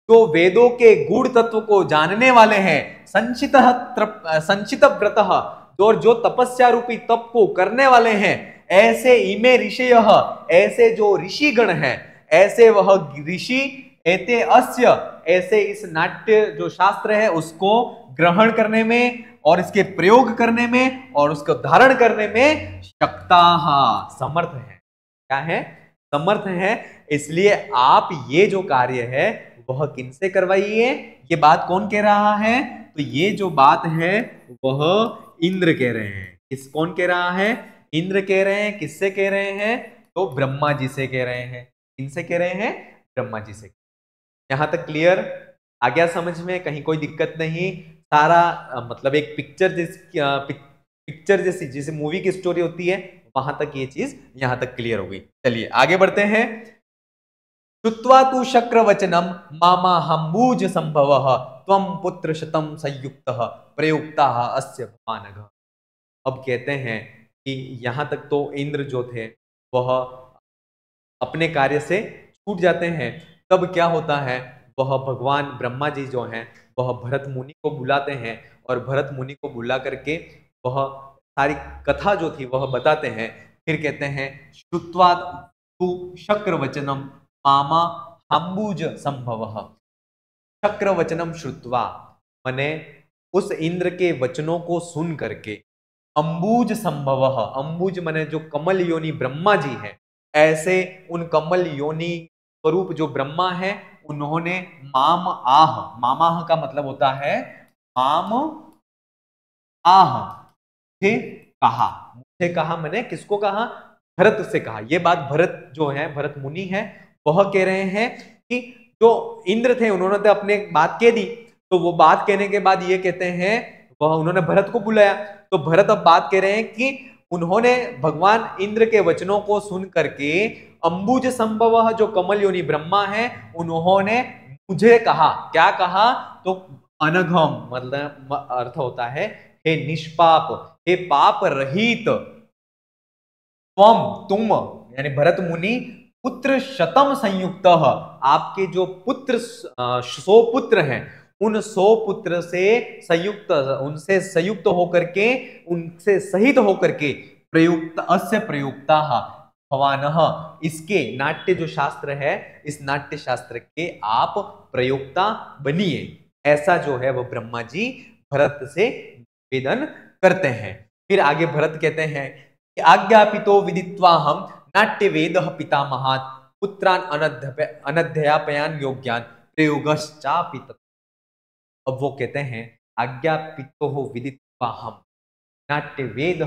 तो वेदों के गूढ़ तत्व को जानने वाले हैं, संचित व्रतः, जो तपस्या रूपी तप को करने वाले हैं, ऐसे इमे ऋषयः, ऐसे जो ऋषिगण हैं, ऐसे वह ऋषि एते अस्य, ऐसे इस नाट्य जो शास्त्र है उसको ग्रहण करने में और इसके प्रयोग करने में और उसको धारण करने में शक्ताः, समर्थ है। क्या है, समर्थ है। इसलिए आप ये जो कार्य है वह किनसे करवाइए, ये बात कौन कह रहा है, तो ये जो बात है वह इंद्र कह रहे हैं। कौन कह रहा है, इंद्र कह रहे हैं। किससे कह रहे हैं, तो ब्रह्मा जी से कह रहे हैं। किनसे कह रहे हैं, ब्रह्मा जी से। यहां तक क्लियर आ गया समझ में, कहीं कोई दिक्कत नहीं। सारा मतलब एक पिक्चर जैसी जैसे मूवी की स्टोरी होती है, वहां तक ये चीज यहां तक क्लियर हो गई। चलिए आगे बढ़ते हैं। श्रुत्वा तु शक्रवचनम मामा हम्बूज संभवः त्वं पुत्र शतम संयुक्तः प्रयुक्तः अस्य भवानघ। अब कहते हैं कि यहां तक तो इंद्र जो थे वह अपने कार्य से छूट जाते हैं। तब क्या होता है, वह भगवान ब्रह्मा जी जो हैं वह भरत मुनि को बुलाते हैं और भरत मुनि को बुला करके वह सारी कथा जो थी वह बताते हैं। फिर कहते हैं श्रुत्वा तु शक्रवचनम मामा हम्बूज संभवः। शक्रवचनम श्रुत्वा मने उस इंद्र के वचनों को सुन करके, अंबुज संभवः, अंबुज मने जो कमल योनि ब्रह्मा जी हैं, ऐसे उन कमल योनि स्वरूप जो ब्रह्मा है उन्होंने माम आह, मामाह का मतलब होता है माम आह, मुझे कहा। मुझे कहा मैंने किसको कहा, भरत से कहा। यह बात भरत जो है, भरत मुनि है, वह कह रहे हैं कि जो इंद्र थे उन्होंने तो अपने बात कह दी, तो वो बात कहने के बाद ये कहते हैं, वह उन्होंने भरत को बुलाया, तो भरत अब बात कह रहे हैं कि उन्होंने भगवान इंद्र के वचनों को सुन करके अंबुज संभव जो कमल योनि ब्रह्मा है उन्होंने मुझे कहा, क्या कहा, तो अनघम मतलब अर्थ होता है हे निष्पाप, हे पाप रहित, तुम यानी भरत मुनि पुत्र शतम संयुक्त, आपके जो पुत्र 100 पुत्र हैं उन 100 पुत्र से संयुक्त, उनसे संयुक्त होकर के, उनसे सहित होकर के प्रयुक्त अस्य प्रयुक्ता भवान, इसके नाट्य जो शास्त्र है इस नाट्य शास्त्र के आप प्रयोक्ता बनिए, ऐसा जो है वह ब्रह्मा जी भरत से निवेदन करते हैं। फिर आगे भरत कहते हैं कि आज्ञापितो विदित्वा हम नाट्य वेद पितामहात् पुत्रान अनध्यापयान योग्यान प्रयोगश्चापि। अब वो कहते हैं आज्ञापितो विदित्वा हम नाट्य वेद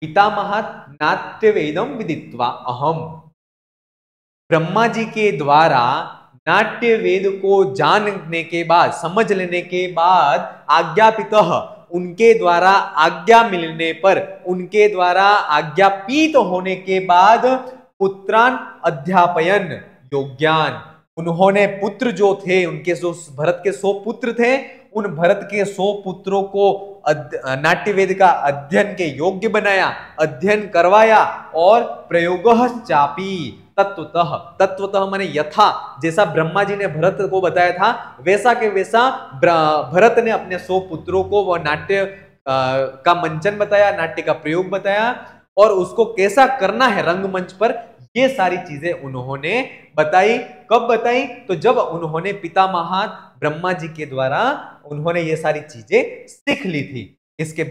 पितामहात् नाट्य वेदम विदित्वा अहम, ब्रह्मा जी के द्वारा नाट्य वेद को जानने के बाद, समझ लेने के बाद, आज्ञापित उनके द्वारा आज्ञा मिलने पर, उनके द्वारा आज्ञापित होने के बाद पुत्रान अध्यापयन योग्यान, उन्होंने पुत्र जो थे उनके जो भरत के 100 पुत्र थे उन भरत के 100 पुत्रों को नाट्य वेद का अध्ययन के योग्य बनाया, अध्ययन करवाया और प्रयोगः चापी तत्वतः माने यथा, जैसा ब्रह्मा जी ने भरत को बताया था वैसा के वैसा भरत ने अपने 100 पुत्रों को वह नाट्य का मंचन बताया, नाट्य का प्रयोग बताया और उसको कैसा करना है रंगमंच पर, ये सारी चीजें उन्होंने बताई। कब बताई, तो जब उन्होंने पितामह ब्रह्मा जी के द्वारा उन्होंने ये सारी चीजें सीख ली थी। इसके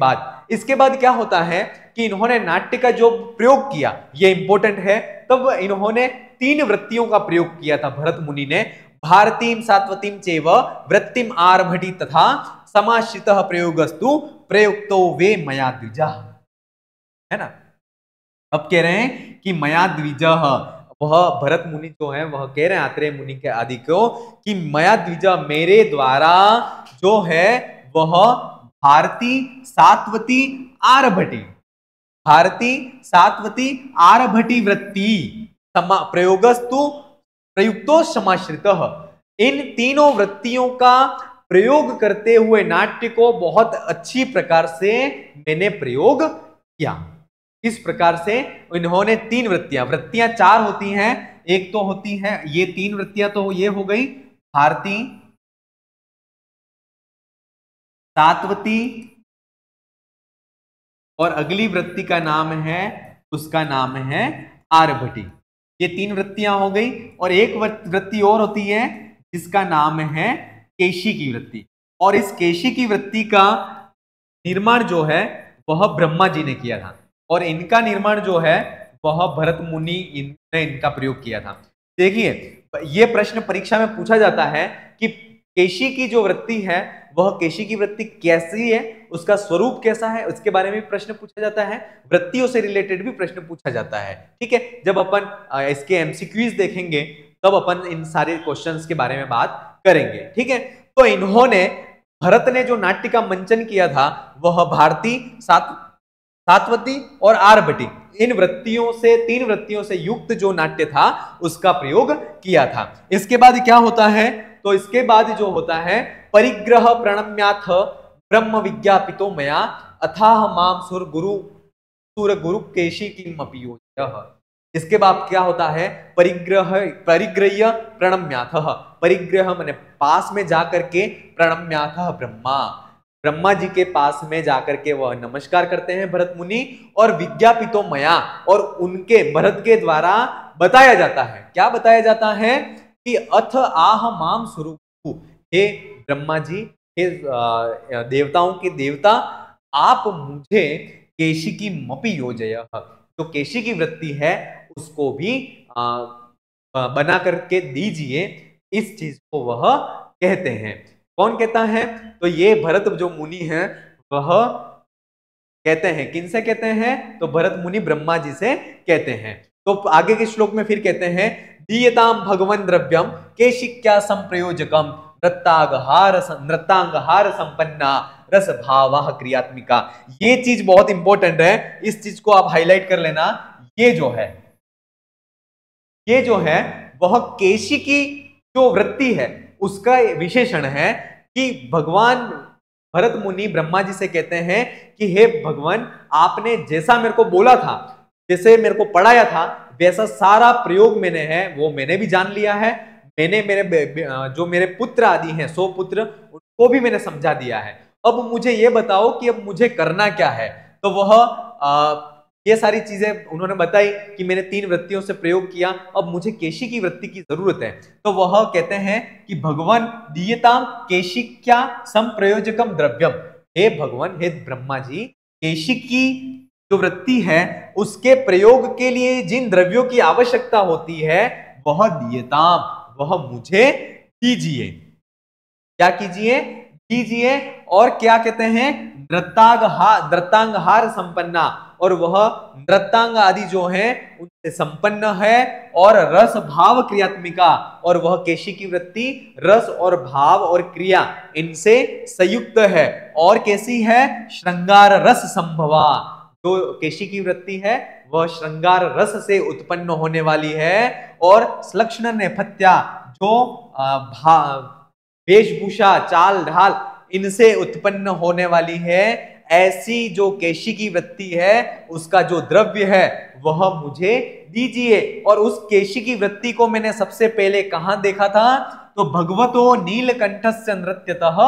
बाद क्या होता है कि इन्होंने नाट्य का जो प्रयोग किया, ये इंपॉर्टेंट है, तब इन्होंने 3 वृत्तियों का प्रयोग किया था भरत मुनि ने, भारतीम सात्वतीम चैव वृत्तिम आरभटी तथा समाश्रितः प्रयोगस्तु प्रयुक्तो वे मया द्विजः, है ना। अब कह रहे हैं कि मया द्विजः, वह भरत मुनि जो है वह कह रहे हैं आत्रेय मुनि के आदि को कि मया द्विजः, मेरे द्वारा जो है वह भारती सात्वती आरभटी, भारती सात्वती आरभटी वृत्ति प्रयोगस्तु प्रयुक्तो समाश्रितः, इन तीनों वृत्तियों का प्रयोग करते हुए नाट्य को बहुत अच्छी प्रकार से मैंने प्रयोग किया। इस प्रकार से इन्होंने 3 वृत्तियां 4 होती हैं, एक तो होती है ये 3 वृत्तियां, तो ये हो गई भारती सात्वती और अगली वृत्ति का नाम है, उसका नाम है आरभटी। ये 3 वृत्तियां हो गई और एक वृत्ति और होती है जिसका नाम है केशी की वृत्ति, और इस केशी की वृत्ति का निर्माण जो है वह ब्रह्मा जी ने किया था और इनका निर्माण जो है वह भरत मुनि ने इनका प्रयोग किया था। देखिए यह प्रश्न परीक्षा में पूछा जाता है कि केशी की जो वृत्ति है वह केशी की वृत्ति कैसी है, उसका स्वरूप कैसा है, उसके बारे में प्रश्न पूछा जाता है, वृत्तियों से रिलेटेड भी प्रश्न पूछा जाता है। ठीक है, जब अपन इसके एमसीक्यूज देखेंगे तब अपन इन सारे क्वेश्चंस के बारे में बात करेंगे। ठीक है, तो इन्होंने भरत ने जो नाट्य का मंचन किया था वह भारती सात्वती और आरभटी, इन वृत्तियों से 3 वृत्तियों से युक्त जो नाट्य था उसका प्रयोग किया था। इसके बाद क्या होता है, तो इसके बाद जो होता है परिग्रह प्रणम्याथ ब्रह्म विज्ञापितो मया अथाह माम सुर गुरु केशी किमपि योजयः। इसके बाद क्या होता है परिग्रह्य प्रणम्याथ, परिग्रह माने पास में जाकर के, प्रणम्याथ ब्रह्मा जी के पास में जाकर के वह नमस्कार करते हैं भरत मुनि, और विज्ञापितो मया, और उनके भरत के द्वारा बताया जाता है, क्या बताया जाता है कि अथ आह माम सुरु, हे ब्रह्मा जी, हे देवताओं के देवता, आप मुझे केशी की मपि योजय, तो केशी की वृत्ति है उसको भी बना करके दीजिए, इस चीज को वह कहते हैं। कौन कहता है, तो ये भरत जो मुनि हैं वह कहते हैं, किनसे कहते हैं, तो भरत मुनि ब्रह्मा जी से कहते हैं। तो आगे के श्लोक में फिर कहते हैं दीयताम भगवन् द्रव्यम केशिक्या संप्रयोजकम नृत्तांगहार संपन्ना रस भाव क्रियात्मिका। ये चीज बहुत इंपॉर्टेंट है, इस चीज को आप हाईलाइट कर लेना। ये जो है वह केशी की जो वृत्ति है उसका विशेषण है कि भगवान भरत मुनि ब्रह्मा जी से कहते हैं कि हे भगवान, आपने जैसा मेरे को बोला था, जैसे मेरे को पढ़ाया था, वैसा सारा प्रयोग मैंने भी जान लिया है। जो मेरे पुत्र आदि हैं 100 पुत्र, उनको भी मैंने समझा दिया है। अब मुझे ये बताओ कि अब मुझे करना क्या है। तो वह ये सारी चीजें उन्होंने बताई कि मैंने 3 वृत्तियों से प्रयोग किया, अब मुझे केशी की वृत्ति की जरूरत है। तो वह कहते हैं कि भगवान दीयताम केशिक्या संप्रयोजकम द्रव्यम, हे भगवान, हे ब्रह्मा जी, केशी की जो वृत्ति है उसके प्रयोग के लिए जिन द्रव्यों की आवश्यकता होती है वह दीयताम, वह मुझे दीजिए। क्या कीजिए? दीजिए। और क्या कहते हैं? नृत्तांगहार संपन्ना, और वह नृत्तांग आदि जो है उनसे संपन्न है, और रस भाव क्रियात्मिका, और वह केशी की वृत्ति रस और भाव और क्रिया इनसे संयुक्त है। और कैसी है? श्रृंगार रस संभवा। जो केशी की वृत्ति है वह श्रृंगार रस से उत्पन्न होने वाली है, और श्लक्षण नेपथ्या, जो वेशभूषा चाल ढाल इनसे उत्पन्न होने वाली है। ऐसी जो केशी की वृत्ति है उसका जो द्रव्य है वह मुझे दीजिए। और उस केशी की वृत्ति को मैंने सबसे पहले कहां देखा था? तो भगवतो नीलकंठस्य नृत्यतः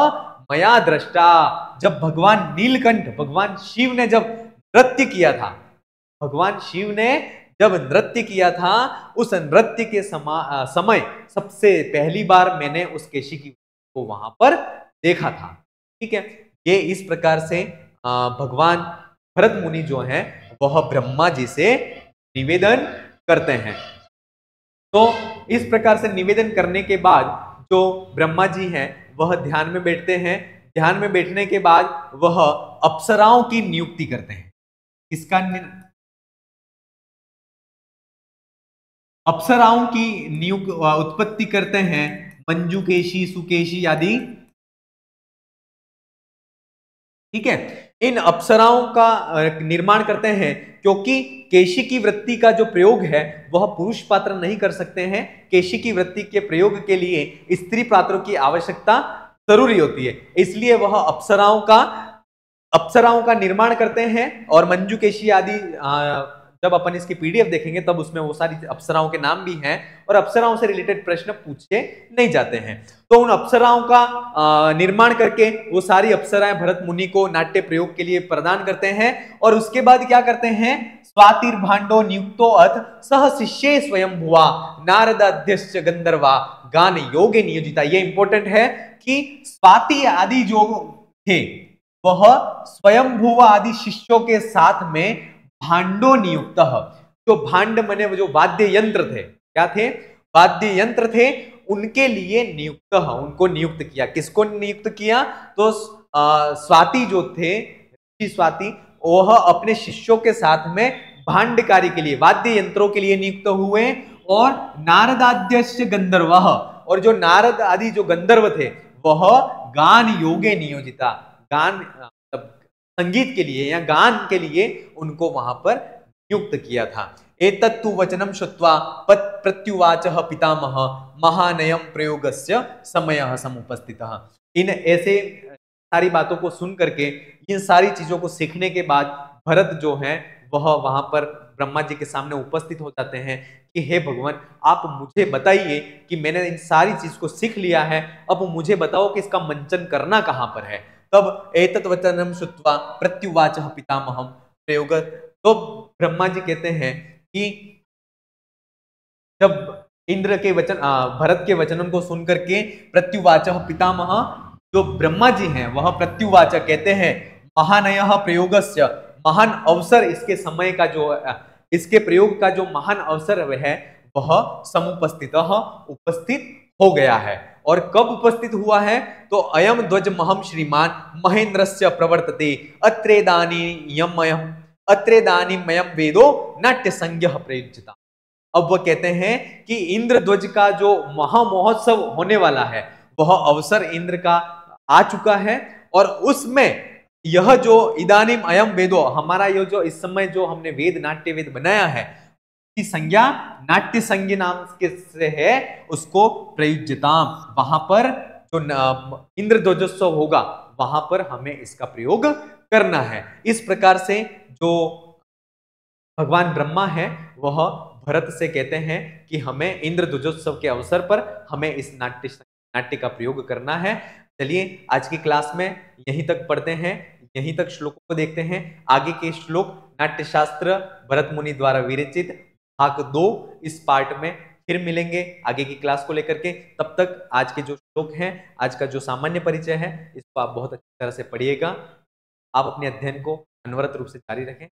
मया दृष्टा। जब भगवान नीलकंठ, भगवान शिव ने जब नृत्य किया था, भगवान शिव ने जब नृत्य किया था, उस नृत्य के समय सबसे पहली बार मैंने उस केशी की को वहां पर देखा था। ठीक है, ये इस प्रकार से भगवान भरत मुनि जो हैं वह ब्रह्मा जी से निवेदन करते हैं। तो इस प्रकार से निवेदन करने के बाद जो ब्रह्मा जी हैं वह ध्यान में बैठते हैं। ध्यान में बैठने के बाद वह अप्सराओं की नियुक्ति करते हैं। इसका अप्सराओं की उत्पत्ति करते हैं, मंजुकेशी, सुकेशी आदि। ठीक है, इन अप्सराओं का निर्माण करते हैं, क्योंकि केशी की वृत्ति का जो प्रयोग है वह पुरुष पात्र नहीं कर सकते हैं। केशी की वृत्ति के प्रयोग के लिए स्त्री पात्रों की आवश्यकता जरूरी होती है, इसलिए वह अप्सराओं का निर्माण करते हैं। और मंजुकेशी आदि जब अपन इसकी पीडीएफ देखेंगे तब उसमें वो सारी अप्सराओं के नाम भी हैं, और अप्सराओं से रिलेटेड प्रश्न पूछे नहीं जाते हैं। तो उन अप्सराओं का निर्माण करके वो सारी अप्सराएं भरत मुनि को नाट्य प्रयोग के लिए प्रदान करते हैं। और उसके बाद क्या करते हैं? स्वातिर्भांडो नियुक्तो अथ सह शिष्ये स्वयं भुवा नारदाध्यश्च गंधर्वा गान योगे नियोजिता। ये इंपॉर्टेंट है कि स्वाति आदि जो थे वह स्वयंभुवा आदि शिष्यों के साथ में भांडो नियुक्त, जो भांड मने जो वाद्य यंत्र थे, क्या थे? वाद्य यंत्र थे, उनके लिए नियुक्त, उनको नियुक्त किया। किसको नियुक्त किया? तो स्वाति जो थे, ऋषि स्वाति, वह अपने शिष्यों के साथ में भांड कार्य के लिए, वाद्य यंत्रों के लिए नियुक्त हुए। और नारदाद्यश्च गंधर्व, और जो नारद आदि जो गंधर्व थे वह गान योगे नियोजिता, गान संगीत के लिए या गान के लिए उनको वहां पर नियुक्त किया था। एतत्तु वचनम श्रुत्वा प्रत्युवाचः पितामह महानयम प्रयोगस्य समयः समुपस्थितः। इन ऐसे सारी बातों को सुन करके, इन सारी चीजों को सीखने के बाद भरत जो हैं वह वहां पर ब्रह्मा जी के सामने उपस्थित हो जाते हैं कि हे भगवान, आप मुझे बताइए कि मैंने इन सारी चीज को सीख लिया है, अब मुझे बताओ कि इसका मंचन करना कहां पर है। तब एतत् वचनम श्रुत्वा प्रत्युवाचः पितामहं प्रयोग। तो ब्रह्मा जी कहते हैं कि जब इंद्र के वचन, भरत के वचनों को सुनकर के प्रत्युवाचः पितामह, जो ब्रह्मा जी हैं वह प्रत्युवाच कहते हैं महानयः प्रयोगस्य, महान अवसर, इसके समय का जो, इसके प्रयोग का जो महान अवसर है वह समुपस्थितः उपस्थित हो गया है। और कब उपस्थित हुआ है? तो अयम ध्वज महम श्रीमान महेंद्रस्य प्रवर्तते अत्रेदानीमयम वेदो नाट्य संज्ञः प्रयुज्यता। अब वह कहते हैं कि इंद्रध्वज का जो महामहोत्सव होने वाला है वह अवसर इंद्र का आ चुका है, और उसमें यह जो इदानीम अयम वेदो, हमारा ये जो इस समय जो हमने वेद नाट्य वेद बनाया है की संज्ञा नाट्य संज्ञा नाम के से है, उसको प्रयुज्यताम, वहां पर जो इंद्रध्वजोत्सव होगा वहां पर हमें इसका प्रयोग करना है। इस प्रकार से जो भगवान ब्रह्मा है वह भरत से कहते हैं कि हमें इंद्रध्वजोत्सव के अवसर पर हमें इस नाट्य का प्रयोग करना है। चलिए आज की क्लास में यहीं तक पढ़ते हैं, यहीं तक श्लोकों को देखते हैं। आगे के श्लोक नाट्यशास्त्र भरत मुनि द्वारा विरचित भाग 2 इस पार्ट में फिर मिलेंगे आगे की क्लास को लेकर के। तब तक आज के जो श्लोक हैं, आज का जो सामान्य परिचय है, इसको आप बहुत अच्छी तरह से पढ़िएगा। आप अपने अध्ययन को अनवरत रूप से जारी रखें।